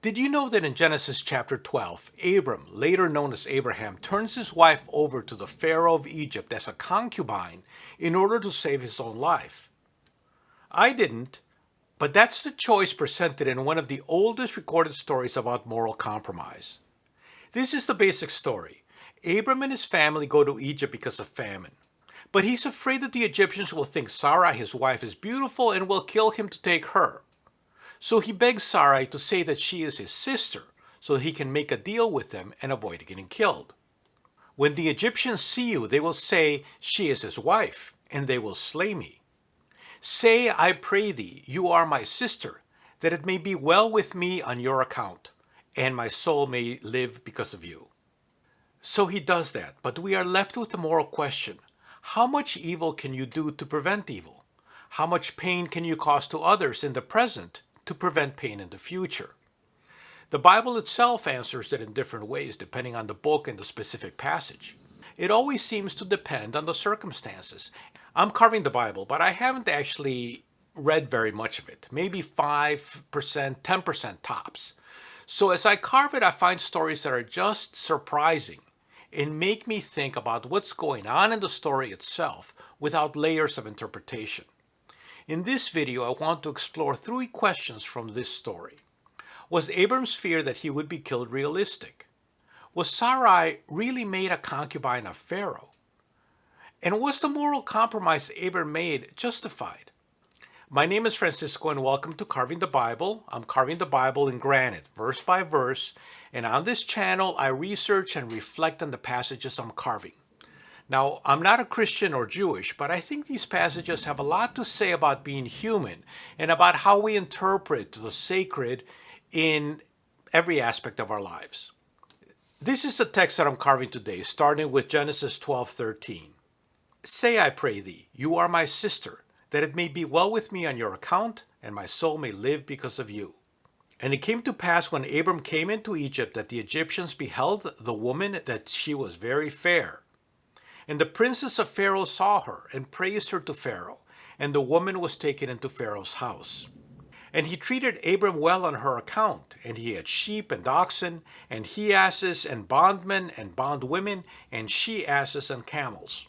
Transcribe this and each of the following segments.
Did you know that in Genesis chapter 12, Abram, later known as Abraham, turns his wife over to the Pharaoh of Egypt as a concubine in order to save his own life? I didn't, but that's the choice presented in one of the oldest recorded stories about moral compromise. This is the basic story. Abram and his family go to Egypt because of famine. But he's afraid that the Egyptians will think Sarai, his wife, is beautiful and will kill him to take her. So he begs Sarai to say that she is his sister so that he can make a deal with them and avoid getting killed. When the Egyptians see you, they will say, "She is his wife," and they will slay me. Say, I pray thee, you are my sister, that it may be well with me on your account, and my soul may live because of you. So he does that, but we are left with the moral question. How much evil can you do to prevent evil? How much pain can you cause to others in the present to prevent pain in the future? The Bible itself answers it in different ways depending on the book and the specific passage. It always seems to depend on the circumstances. I'm carving the Bible, but I haven't actually read very much of it. Maybe 5%, 10% tops. So as I carve it, I find stories that are just surprising and make me think about what's going on in the story itself without layers of interpretation. In this video, I want to explore 3 questions from this story. Was Abram's fear that he would be killed realistic? Was Sarai really made a concubine of Pharaoh? And was the moral compromise Abram made justified? My name is Francisco and welcome to Carving the Bible. I'm carving the Bible in granite, verse by verse, and on this channel I research and reflect on the passages I'm carving. Now, I'm not a Christian or Jewish, but I think these passages have a lot to say about being human and about how we interpret the sacred in every aspect of our lives. This is the text that I'm carving today, starting with Genesis 12:13. Say, I pray thee, you are my sister, that it may be well with me on your account, and my soul may live because of you. And it came to pass when Abram came into Egypt that the Egyptians beheld the woman that she was very fair. And the princes of Pharaoh saw her, and praised her to Pharaoh, and the woman was taken into Pharaoh's house. And he treated Abram well on her account, and he had sheep and oxen, and he-asses, and bondmen, and bondwomen, and she-asses, and camels.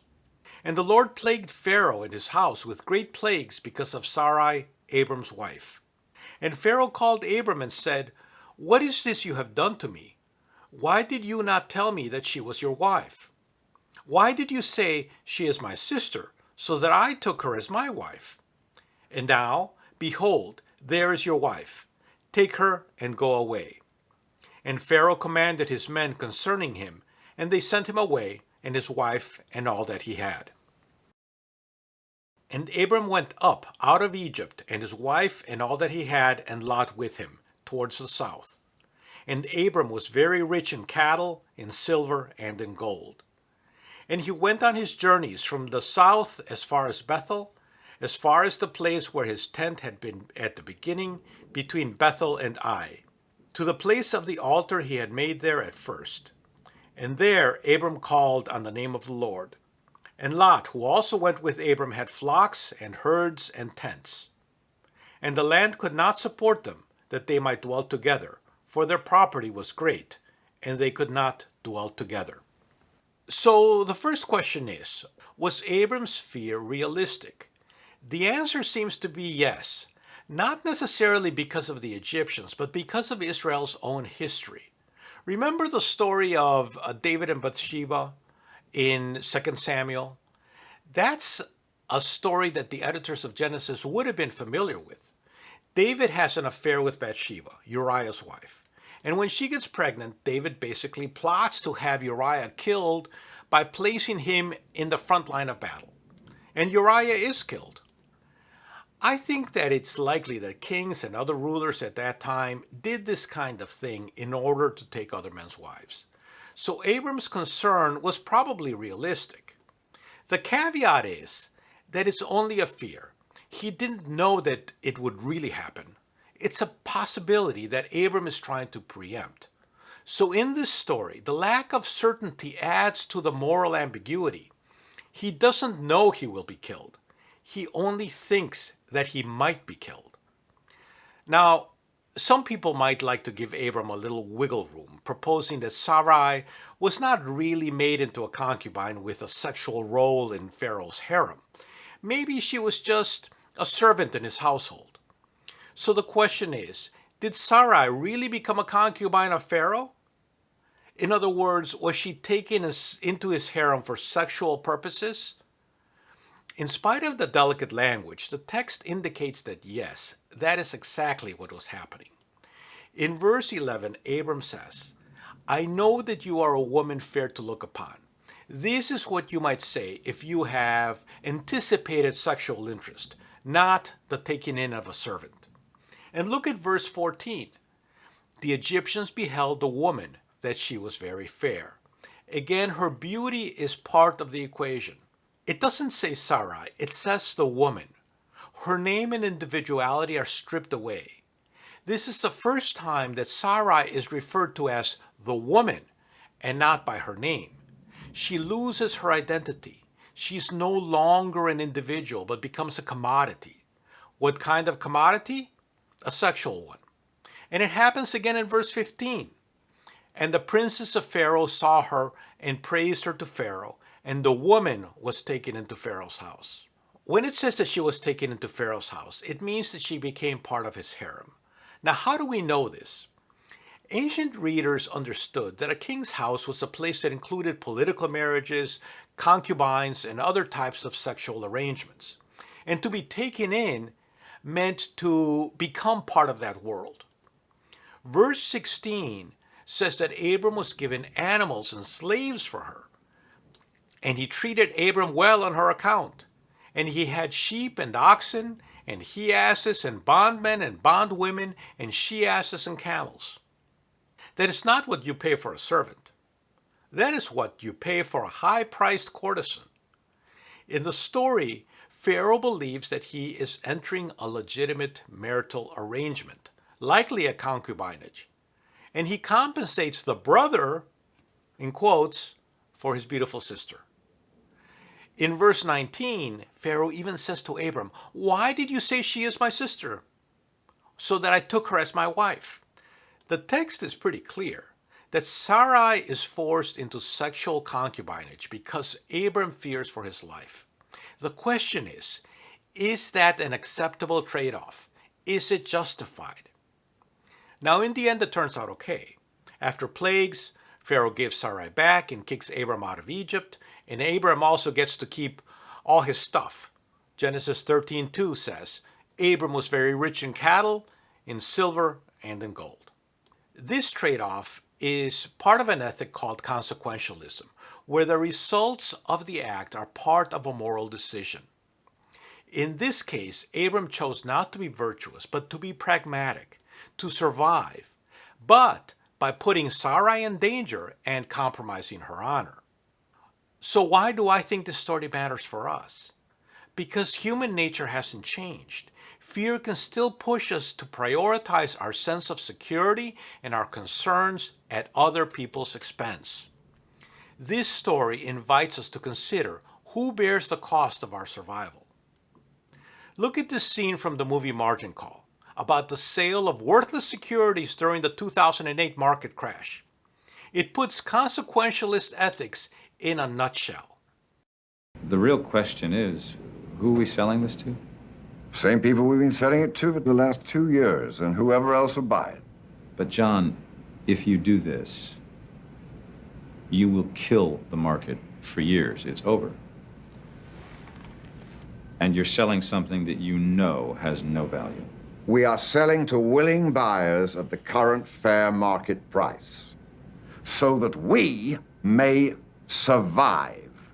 And the Lord plagued Pharaoh and his house with great plagues because of Sarai, Abram's wife. And Pharaoh called Abram and said, What is this you have done to me? Why did you not tell me that she was your wife? Why did you say, She is my sister, so that I took her as my wife? And now, behold, there is your wife. Take her and go away. And Pharaoh commanded his men concerning him, and they sent him away, and his wife, and all that he had. And Abram went up out of Egypt, and his wife, and all that he had, and Lot with him, towards the south. And Abram was very rich in cattle, in silver, and in gold. And he went on his journeys from the south as far as Bethel, as far as the place where his tent had been at the beginning, between Bethel and Ai, to the place of the altar he had made there at first. And there Abram called on the name of the Lord. And Lot, who also went with Abram, had flocks and herds and tents. And the land could not support them, that they might dwell together, for their property was great, and they could not dwell together. So the first question is, was Abram's fear realistic? The answer seems to be yes, not necessarily because of the Egyptians, but because of Israel's own history. Remember the story of David and Bathsheba in 2 Samuel? That's a story that the editors of Genesis would have been familiar with. David has an affair with Bathsheba, Uriah's wife. And when she gets pregnant, David basically plots to have Uriah killed by placing him in the front line of battle. And Uriah is killed. I think that it's likely that kings and other rulers at that time did this kind of thing in order to take other men's wives. So Abram's concern was probably realistic. The caveat is that it's only a fear. He didn't know that it would really happen. It's a possibility that Abram is trying to preempt. So in this story, the lack of certainty adds to the moral ambiguity. He doesn't know he will be killed. He only thinks that he might be killed. Now, Some people might like to give Abram a little wiggle room, proposing that Sarai was not really made into a concubine with a sexual role in Pharaoh's harem. Maybe she was just a servant in his household. So the question is, did Sarai really become a concubine of Pharaoh? In other words, was she taken into his harem for sexual purposes? In spite of the delicate language, the text indicates that yes, that is exactly what was happening. In verse 11, Abram says, I know that you are a woman fair to look upon. This is what you might say if you have anticipated sexual interest, not the taking in of a servant. And look at verse 14. The Egyptians beheld the woman, that she was very fair. Again, her beauty is part of the equation. It doesn't say Sarai, it says the woman. Her name and individuality are stripped away. This is the first time that Sarai is referred to as the woman and not by her name. She loses her identity. She's no longer an individual but becomes a commodity. What kind of commodity? A sexual one. And it happens again in verse 15. And the princes of Pharaoh saw her and praised her to Pharaoh, and the woman was taken into Pharaoh's house. When it says that she was taken into Pharaoh's house, it means that she became part of his harem. Now, how do we know this? Ancient readers understood that a king's house was a place that included political marriages, concubines, and other types of sexual arrangements. And to be taken in meant to become part of that world. Verse 16 says that Abram was given animals and slaves for her. And he treated Abram well on her account. And he had sheep and oxen, and he-asses and bondmen and bondwomen, and she-asses and camels. That is not what you pay for a servant. That is what you pay for a high-priced courtesan. In the story, Pharaoh believes that he is entering a legitimate marital arrangement, likely a concubinage. And he compensates the brother, in quotes, for his beautiful sister. In verse 19, Pharaoh even says to Abram, why did you say she is my sister? So that I took her as my wife. The text is pretty clear that Sarai is forced into sexual concubinage because Abram fears for his life. The question is that an acceptable trade-off? Is it justified? Now, in the end, it turns out okay. After plagues, Pharaoh gives Sarai back and kicks Abram out of Egypt, and Abram also gets to keep all his stuff. Genesis 13:2 says, Abram was very rich in cattle, in silver, and in gold. This trade-off is part of an ethic called consequentialism, where the results of the act are part of a moral decision. In this case, Abram chose not to be virtuous, but to be pragmatic, to survive, but by putting Sarai in danger and compromising her honor. So why do I think this story matters for us? Because human nature hasn't changed. Fear can still push us to prioritize our sense of security and our concerns at other people's expense. This story invites us to consider who bears the cost of our survival. Look at this scene from the movie Margin Call about the sale of worthless securities during the 2008 market crash. It puts consequentialist ethics in a nutshell. The real question is, who are we selling this to? Same people we've been selling it to for the last 2 years, and whoever else will buy it. But John, if you do this, you will kill the market for years. It's over. And you're selling something that you know has no value. We are selling to willing buyers at the current fair market price, so that we may survive.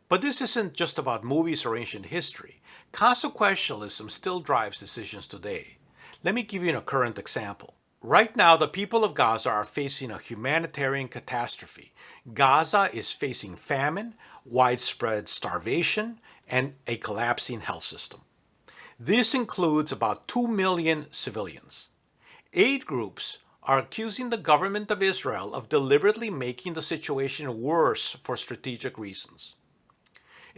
But this isn't just about movies or ancient history. Consequentialism still drives decisions today. Let me give you a current example. Right now, the people of Gaza are facing a humanitarian catastrophe. Gaza is facing famine, widespread starvation, and a collapsing health system. This includes about 2 million civilians. Aid groups are accusing the government of Israel of deliberately making the situation worse for strategic reasons.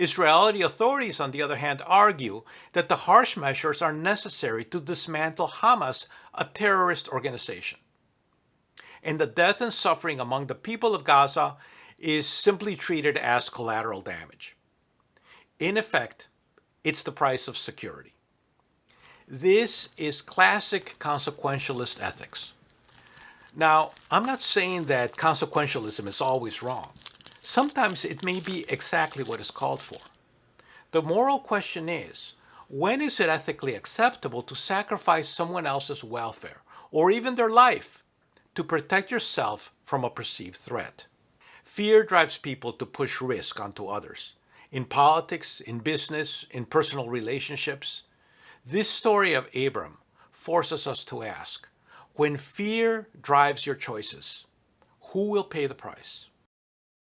Israeli authorities, on the other hand, argue that the harsh measures are necessary to dismantle Hamas, a terrorist organization. And the death and suffering among the people of Gaza is simply treated as collateral damage. In effect, it's the price of security. This is classic consequentialist ethics. Now, I'm not saying that consequentialism is always wrong. Sometimes it may be exactly what is called for. The moral question is, when is it ethically acceptable to sacrifice someone else's welfare, or even their life, to protect yourself from a perceived threat? Fear drives people to push risk onto others. In politics, in business, in personal relationships. This story of Abram forces us to ask, when fear drives your choices, who will pay the price?